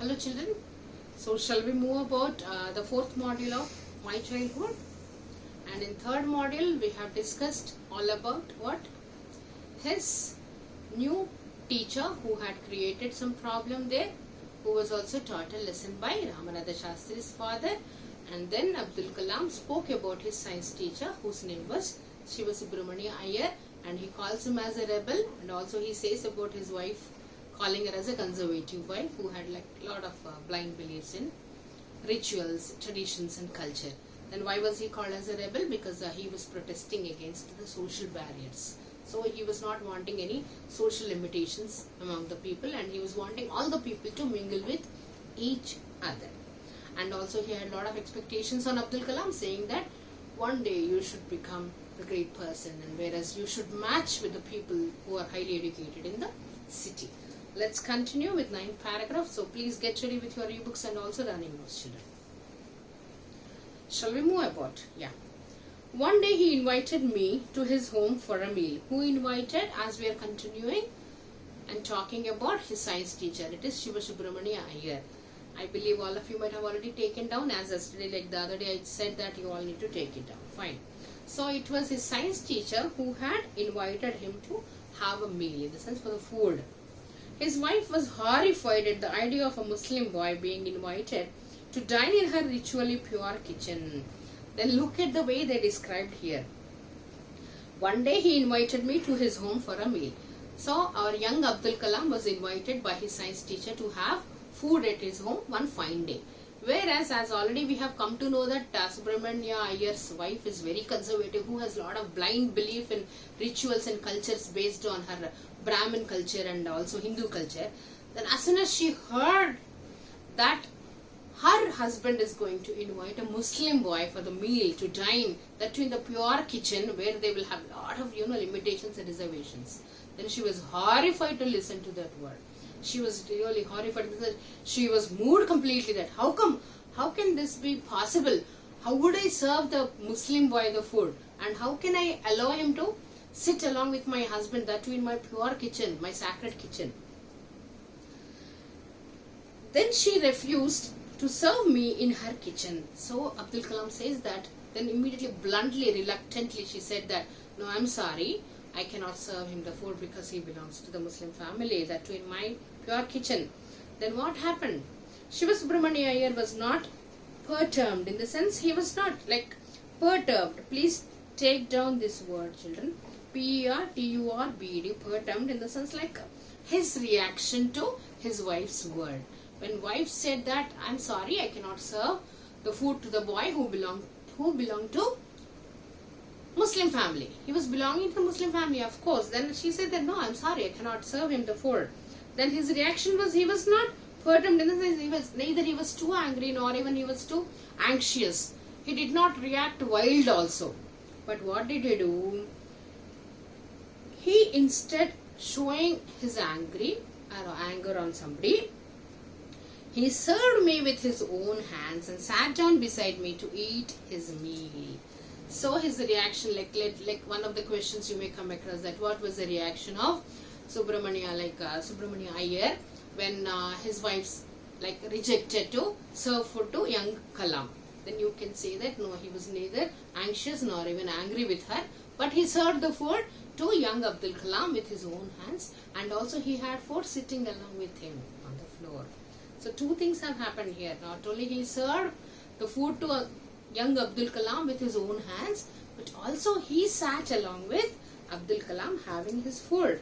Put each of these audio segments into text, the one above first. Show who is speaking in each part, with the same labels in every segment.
Speaker 1: Hello children. So shall we move about the fourth module of My Childhood? And in third module we have discussed all about what? His new teacher who had created some problem there, who was also taught a lesson by Ramanatha Shastri's father. And then Abdul Kalam spoke about his science teacher whose name was Shiva Subramania Iyer, and he calls him as a rebel, and also he says about his wife, calling her as a conservative wife who had like a lot of blind beliefs in rituals, traditions and culture. Then why was he called as a rebel? Because he was protesting against the social barriers. So he was not wanting any social limitations among the people, and he was wanting all the people to mingle with each other. And also he had a lot of expectations on Abdul Kalam, saying that one day you should become the great person, and whereas you should match with the people who are highly educated in the city. Let's continue with 9th paragraph. So please get ready with your ebooks and also running notes, children. Shall we move about? Yeah. One day he invited me to his home for a meal. Who invited? As we are continuing and talking about his science teacher, it is Shiva Subramania Iyer. I believe all of you might have already taken down, as yesterday, like the other day I said that you all need to take it down. Fine. So it was his science teacher who had invited him to have a meal, in the sense for the food. His wife was horrified at the idea of a Muslim boy being invited to dine in her ritually pure kitchen. Then look at the way they described here. One day he invited me to his home for a meal. So our young Abdul Kalam was invited by his science teacher to have food at his home one fine day. Whereas, as already we have come to know that Subramania Iyer's wife is very conservative, who has a lot of blind belief in rituals and cultures based on her Brahmin culture and also Hindu culture. Then as soon as she heard that her husband is going to invite a Muslim boy for the meal to dine, that too in the pure kitchen where they will have a lot of limitations and reservations, then she was horrified to listen to that word. She was really horrified because she was moved completely that how can this be possible? How would I serve the Muslim boy the food, and how can I allow him to sit along with my husband, that too in my pure kitchen, my sacred kitchen? Then she refused to serve me in her kitchen. So Abdul Kalam says that, then immediately, bluntly, reluctantly she said that, no, I'm sorry, I cannot serve him the food because he belongs to the Muslim family, that too in my pure kitchen. Then what happened? Shiva Subramania Iyer was not perturbed, in the sense he was not like perturbed. Please take down this word, children. P-E-R-T-U-R-B-E-D, perturbed, in the sense like his reaction to his wife's word. When wife said that, I'm sorry, I cannot serve the food to the boy who belonged to Muslim family. He was belonging to the Muslim family, of course. Then she said that, no, I'm sorry, I cannot serve him the food. Then his reaction was, he was not perturbed, in the sense neither he was too angry nor even he was too anxious. He did not react wild also. But what did he do? He, instead showing his anger on somebody, he served me with his own hands and sat down beside me to eat his meal. So his reaction, like one of the questions you may come across, that what was the reaction of Subramania Iyer when his wife's rejected to serve food to young Kalam. Then you can say that no, he was neither anxious nor even angry with her, but he served the food to young Abdul Kalam with his own hands, and also he had food sitting along with him on the floor. So two things have happened here. Not only he served the food to young Abdul Kalam with his own hands, but also he sat along with Abdul Kalam having his food.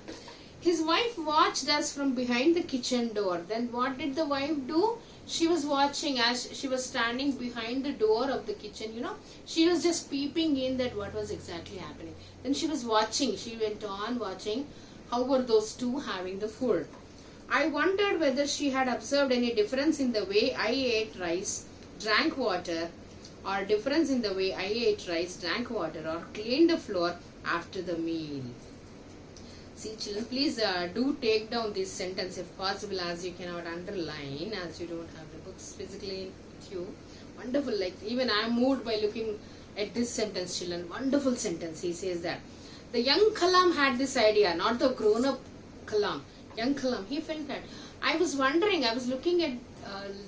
Speaker 1: His wife watched us from behind the kitchen door. Then what did the wife do? She was watching as she was standing behind the door of the kitchen, She was just peeping in that what was exactly happening. Then she was watching. She went on watching how were those two having the food. I wondered whether she had observed any difference in the way I ate rice, drank water, or difference in the way I ate rice, drank water, or cleaned the floor after the meal. See, children, please do take down this sentence if possible, as you cannot underline, as you don't have the books physically with you. Wonderful, even I am moved by looking at this sentence, children. Wonderful sentence. He says that the young Kalam had this idea, not the grown-up Kalam. Young Kalam, he felt that I was wondering, I was looking at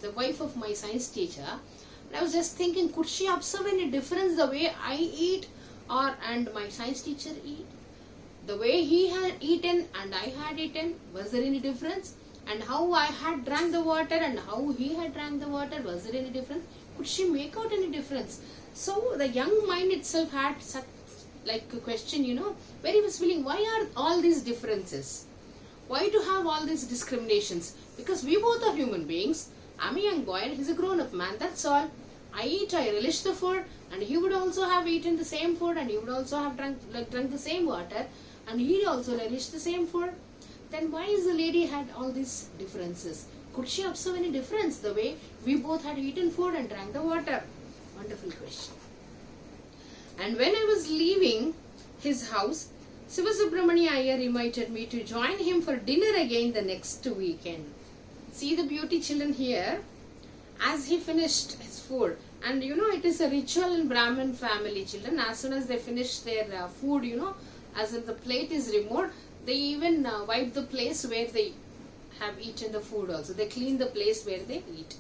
Speaker 1: the wife of my science teacher, and I was just thinking, could she observe any difference the way I eat and my science teacher eat? The way he had eaten and I had eaten, was there any difference? And how I had drank the water and how he had drank the water, was there any difference? Could she make out any difference? So the young mind itself had such like a question, where he was feeling, why are all these differences? Why to have all these discriminations? Because we both are human beings. I'm a young boy and he's a grown-up man, that's all. I relish the food, and he would also have eaten the same food, and he would also have drunk the same water, and he also relished the same food. Then why is the lady had all these differences? Could she observe any difference the way we both had eaten food and drank the water? Wonderful question. And when I was leaving his house, Sivasubramania Iyer invited me to join him for dinner again the next weekend. See the beauty, children, here. As he finished his food, and it is a ritual in Brahmin family, children, as soon as they finish their food, as if the plate is removed, they even wipe the place where they have eaten the food also. They clean the place where they eat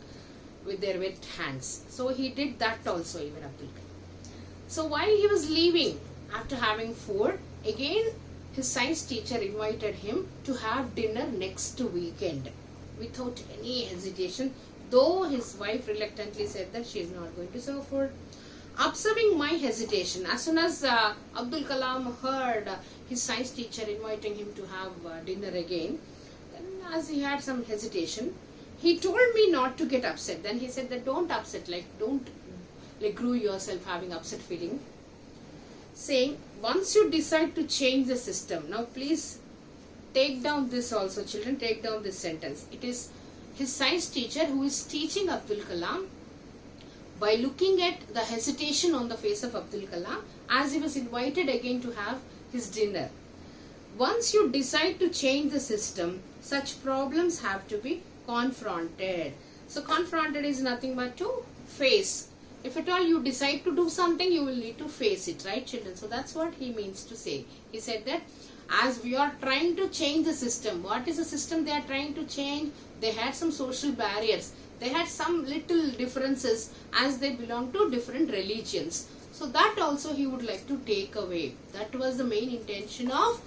Speaker 1: with their wet hands. So he did that also, even Abdul Kalam. So while he was leaving after having food, again his science teacher invited him to have dinner next weekend without any hesitation, though his wife reluctantly said that she is not going to serve food. Observing my hesitation, as soon as Abdul Kalam heard his science teacher inviting him to have dinner again, then as he had some hesitation, he told me not to get upset. Then he said that don't upset, don't grow yourself having upset feeling. Saying, once you decide to change the system, now please take down this also, children, take down this sentence. It is his science teacher who is teaching Abdul Kalam by looking at the hesitation on the face of Abdul Kalam as he was invited again to have his dinner. Once you decide to change the system, such problems have to be confronted. So confronted is nothing but to face. If at all you decide to do something, you will need to face it, right, children? So that's what he means to say. He said that as we are trying to change the system, what is the system they are trying to change? They had some social barriers. They had some little differences as they belong to different religions. So that also he would like to take away. That was the main intention of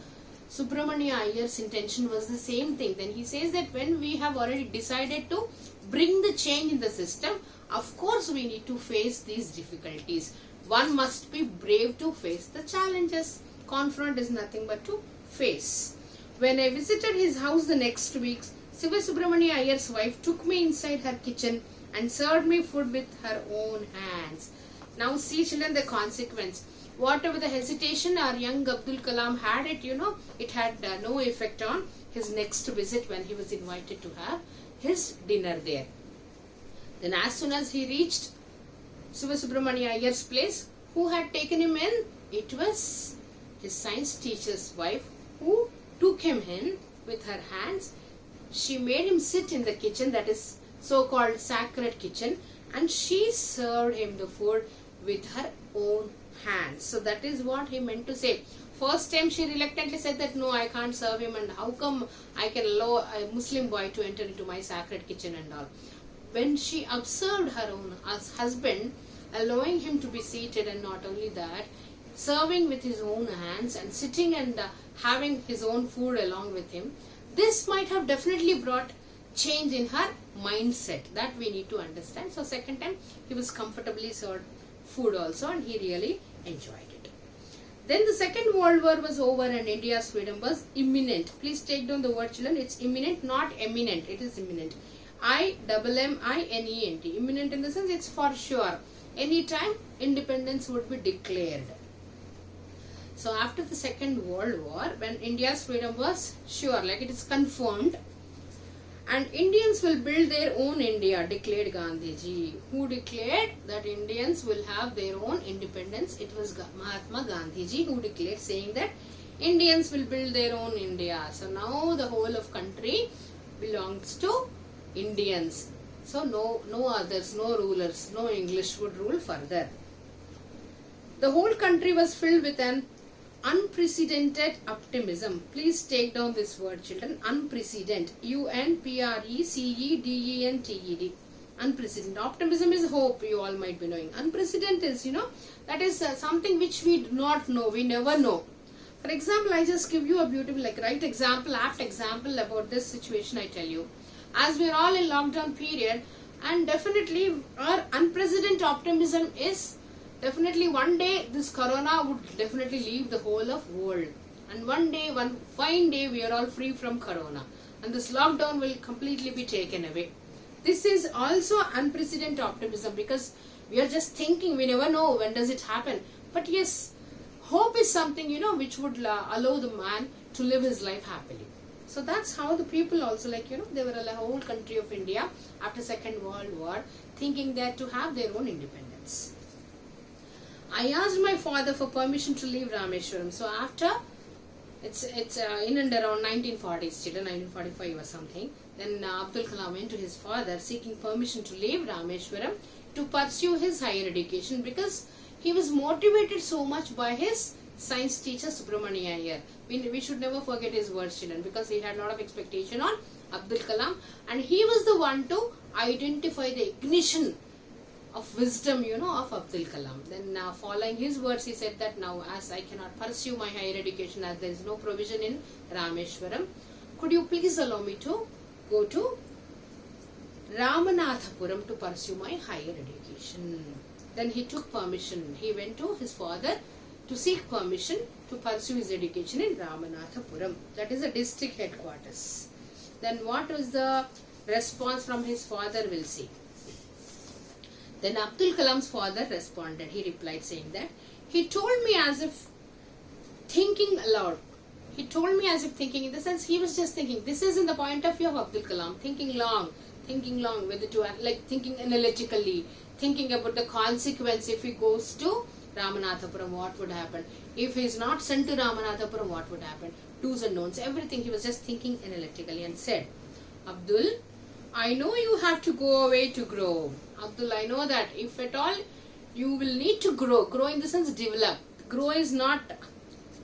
Speaker 1: Subramania Iyer's intention, was the same thing. Then he says that when we have already decided to bring the change in the system, of course we need to face these difficulties. One must be brave to face the challenges. Confront is nothing but to face. When I visited his house the next week, Sivasubramania Iyer's wife took me inside her kitchen and served me food with her own hands. Now see, children, the consequence. Whatever the hesitation our young Abdul Kalam had it had no effect on his next visit when he was invited to have his dinner there. Then as soon as he reached Sivasubramania Iyer's place, who had taken him in? It was his science teacher's wife who took him in with her hands. She made him sit in the kitchen, that is so-called sacred kitchen, and she served him the food with her own hands. So that is what he meant to say. First time she reluctantly said that no, I can't serve him, and how come I can allow a Muslim boy to enter into my sacred kitchen and all. When she observed her own husband allowing him to be seated, and not only that, serving with his own hands and sitting and having his own food along with him, this might have definitely brought change in her mindset. That we need to understand. So second time he was comfortably served food also, and he really enjoyed it. Then the Second World War was over and India's freedom was imminent. Please take down the word, children. It's imminent, not eminent. It is imminent. IMMINENT. Imminent in the sense it's for sure. Anytime independence would be declared. So after the Second World War, when India's freedom was sure, like it is confirmed, and Indians will build their own India, declared Gandhiji. Who declared that Indians will have their own independence? It was Mahatma Gandhiji who declared, saying that Indians will build their own India. So now the whole of country belongs to Indians. So no others, no rulers, no English would rule further. The whole country was filled with an Unprecedented optimism. Please take down this word, children. Unprecedented. Unprecedented. Unprecedented. Optimism is hope, you all might be knowing. Unprecedented is, that is something which we do not know. We never know. For example, I just give you a beautiful, right example, apt example about this situation I tell you. As we are all in lockdown period, and definitely our unprecedented optimism is definitely one day this corona would definitely leave the whole of world. And one fine day, we are all free from corona. And this lockdown will completely be taken away. This is also unprecedented optimism because we are just thinking, we never know when does it happen. But yes, hope is something, which would allow the man to live his life happily. So that's how the people also, they were a whole country of India after Second World War thinking that to have their own independence. I asked my father for permission to leave Rameshwaram. So after, it's in and around 1940s, 1945 or something. Then Abdul Kalam went to his father seeking permission to leave Rameshwaram to pursue his higher education because he was motivated so much by his science teacher Subramania Iyer. We should never forget his words, children, because he had a lot of expectation on Abdul Kalam, and he was the one to identify the ignition of wisdom, of Abdul Kalam. Then following his words, he said that now as I cannot pursue my higher education as there is no provision in Rameshwaram, could you please allow me to go to Ramanathapuram to pursue my higher education. Then he took permission. He went to his father to seek permission to pursue his education in Ramanathapuram. That is the district headquarters. Then what was the response from his father, we'll see. Then Abdul Kalam's father responded. He replied saying that he told me as if thinking aloud. He told me as if thinking, in the sense he was just thinking. This is in the point of view of Abdul Kalam, thinking long, whether to thinking analytically, thinking about the consequence if he goes to Ramanathapuram, what would happen? If he is not sent to Ramanathapuram, what would happen? Do's and don'ts, everything. He was just thinking analytically and said, Abdul, I know you have to go away to grow. Abdul, I know that if at all you will need to grow. Grow in the sense develop. Grow is not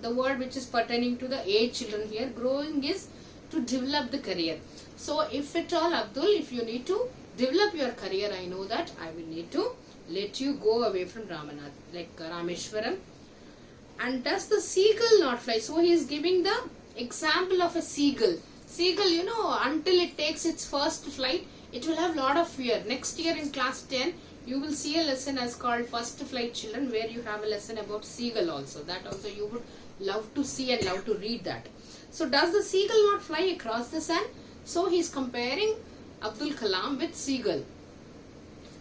Speaker 1: the word which is pertaining to the age children here. Growing is to develop the career. So if at all, Abdul, if you need to develop your career, I know that I will need to let you go away from Rameshwaram. And does the seagull not fly? So he is giving the example of a seagull. Seagull, until it takes its first flight, it will have lot of fear. Next year in class 10, you will see a lesson as called First Flight Children, where you have a lesson about seagull also. That also you would love to see and love to read that. So does the seagull not fly across the sun? So he is comparing Abdul Kalam with seagull.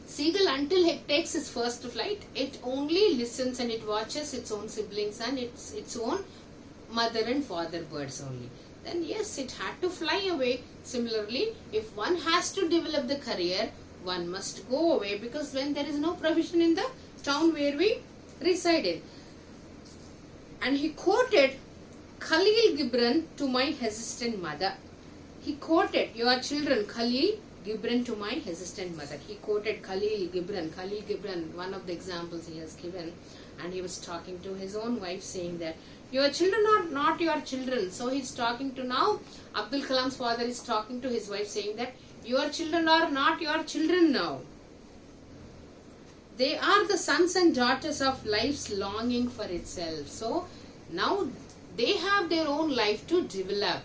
Speaker 1: Seagull, until it takes its first flight, it only listens and it watches its own siblings and its own mother and father birds only. Then yes, it had to fly away. Similarly, if one has to develop the career, one must go away, because when there is no provision in the town where we resided. And he quoted Khalil Gibran to my hesitant mother. He quoted, your children, Khalil Gibran to my hesitant mother. He quoted Khalil Gibran, one of the examples he has given. And he was talking to his own wife saying that, your children are not your children. So he's talking to now, Abdul Kalam's father is talking to his wife saying that, your children are not your children now. They are the sons and daughters of life's longing for itself. So now they have their own life to develop.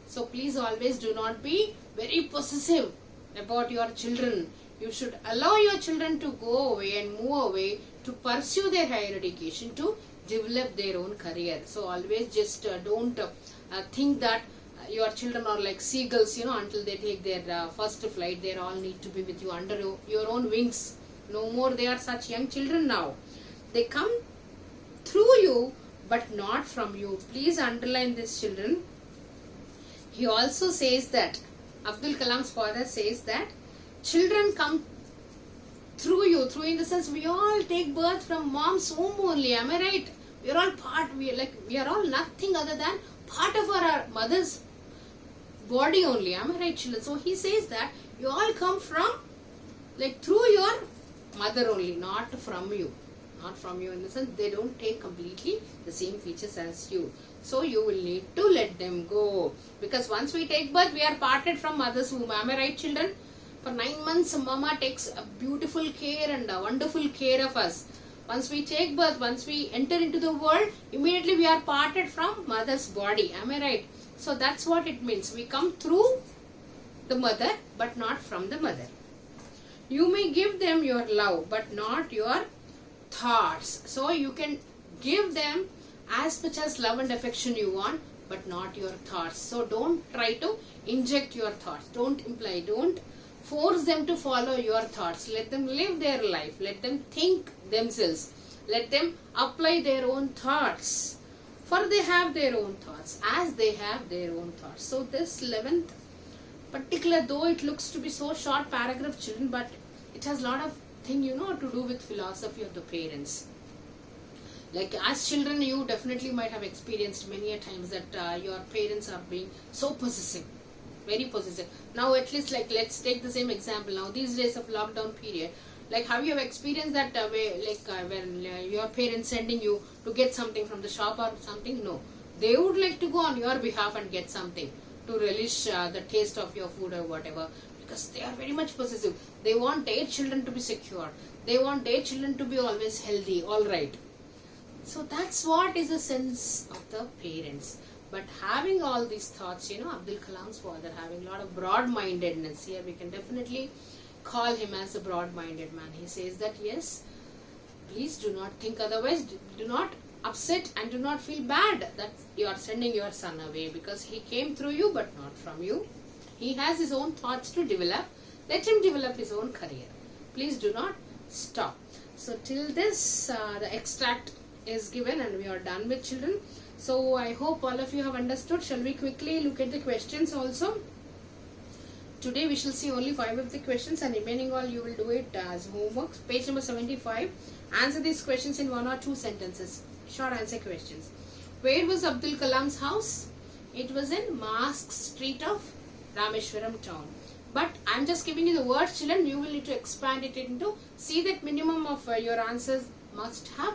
Speaker 1: So please always do not be very possessive about your children. You should allow your children to go away and move away to pursue their higher education, to develop their own career. So always just don't think that your children are like seagulls, until they take their first flight, they all need to be with you under your own wings. No more, they are such young children now. They come through you, but not from you. Please underline this, children. He also says that, Abdul Kalam's father says that, children come through you, through in the sense we all take birth from mom's womb only, am I right? We are all part, we are all nothing other than part of our mother's body only, am I right, children? So he says that you all come from, through your mother only, not from you. not from you, in the sense they don't take completely the same features as you. So you will need to let them go, because once we take birth, we are parted from mother's womb. Am I right, children? For 9 months, mama takes a beautiful care and a wonderful care of us. Once we take birth, once we enter into the world, immediately we are parted from mother's body. Am I right? So that's what it means. We come through the mother, but not from the mother. You may give them your love, but not your thoughts. So you can give them as much as love and affection you want, but not your thoughts. So don't try to inject your thoughts. Don't imply, don't force them to follow your thoughts. Let them live their life. Let them think themselves. Let them apply their own thoughts. For they have their own thoughts, as they have their own thoughts. So this 11th particular, though it looks to be so short paragraph, children, but it has a lot of thing, to do with philosophy of the parents. Like as children, you definitely might have experienced many a times that your parents are being so possessive, very possessive. Now at least, like, let's take the same example. Now these days of lockdown period, like, have you experienced that when your parents sending you to get something from the shop or something? No, they would like to go on your behalf and get something to relish the taste of your food or whatever, because they are very much possessive. They want their children to be secure. They want their children to be always healthy, all right. So that's what is the sense of the parents. But having all these thoughts, Abdul Kalam's father having a lot of broad-mindedness. Here we can definitely call him as a broad-minded man. He says that, yes, please do not think otherwise. Do not upset and do not feel bad that you are sending your son away, because he came through you but not from you. He has his own thoughts to develop. Let him develop his own career. Please do not stop. So till this, the extract is given and we are done with, children. So I hope all of you have understood. Shall we quickly look at the questions also? Today we shall see only 5 of the questions, and remaining all you will do it as homework. Page number 75. Answer these questions in 1 or 2 sentences. Short answer questions. Where was Abdul Kalam's house? It was in Mask Street of Rameshwaram town. But I am just giving you the words, children. You will need to expand it into, see that minimum of your answers must have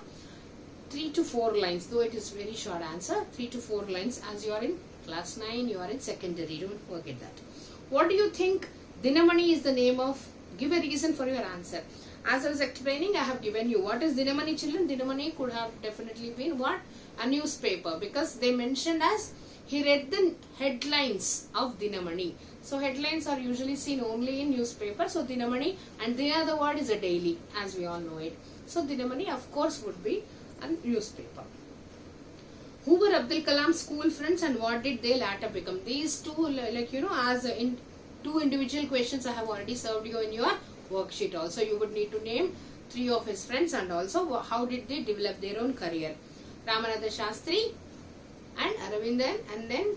Speaker 1: 3 to 4 lines, though it is very short answer. 3 to 4 lines, as you are in class 9, you are in secondary. Don't forget that. What do you think Dinamani is the name of? Give a reason for your answer. As I was explaining, I have given you what is Dinamani, children. Dinamani could have definitely been what? A newspaper, because they mentioned as he read the headlines of Dinamani. So headlines are usually seen only in newspaper. So Dinamani, and the other word is a daily, as we all know it. So Dinamani, of course, would be a newspaper. Who were Abdul Kalam's school friends and what did they later become? These two, as in 2 individual questions I have already served you in your worksheet. Also, you would need to name 3 of his friends and also how did they develop their own career. Ramanatha Shastri and Aravindan, and then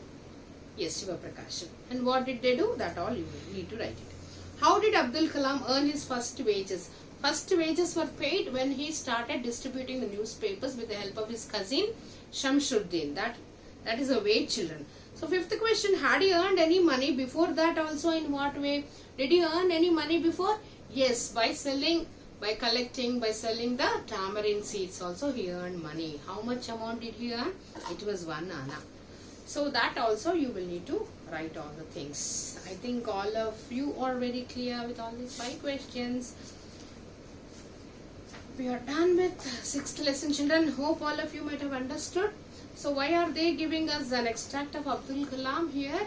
Speaker 1: yes, Shiva Prakashan. And what did they do? That all you need to write it. How did Abdul Kalam earn his first wages? First wages were paid when he started distributing the newspapers with the help of his cousin Shamshuddin. That is a way, children. So 5th question, had he earned any money before that also? In what way? Did he earn any money before? Yes, by selling, by collecting, by selling the tamarind seeds also he earned money. How much amount did he earn? It was 1 anna. So that also you will need to write all the things. I think all of you are very clear with all these 5 questions. We are done with 6th lesson, children. Hope all of you might have understood. So why are they giving us an extract of Abdul Kalam here?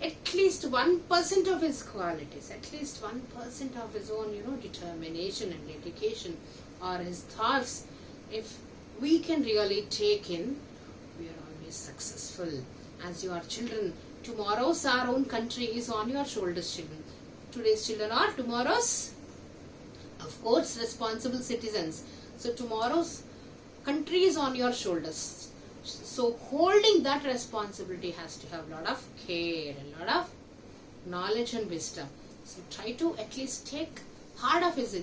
Speaker 1: At least 1% of his qualities, at least 1% of his own, determination and dedication, or his thoughts, if we can really take in, we are always successful. As you are children, tomorrow's our own country is on your shoulders, children. Today's children are tomorrow's, of course, responsible citizens. So tomorrow's country is on your shoulders. So holding that responsibility has to have a lot of care, a lot of knowledge and wisdom. So try to at least take part of his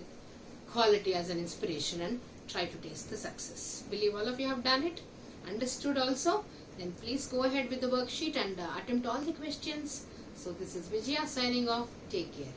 Speaker 1: quality as an inspiration and try to taste the success. Believe all of you have done it, understood also. Then please go ahead with the worksheet and attempt all the questions. So this is Vijaya signing off. Take care.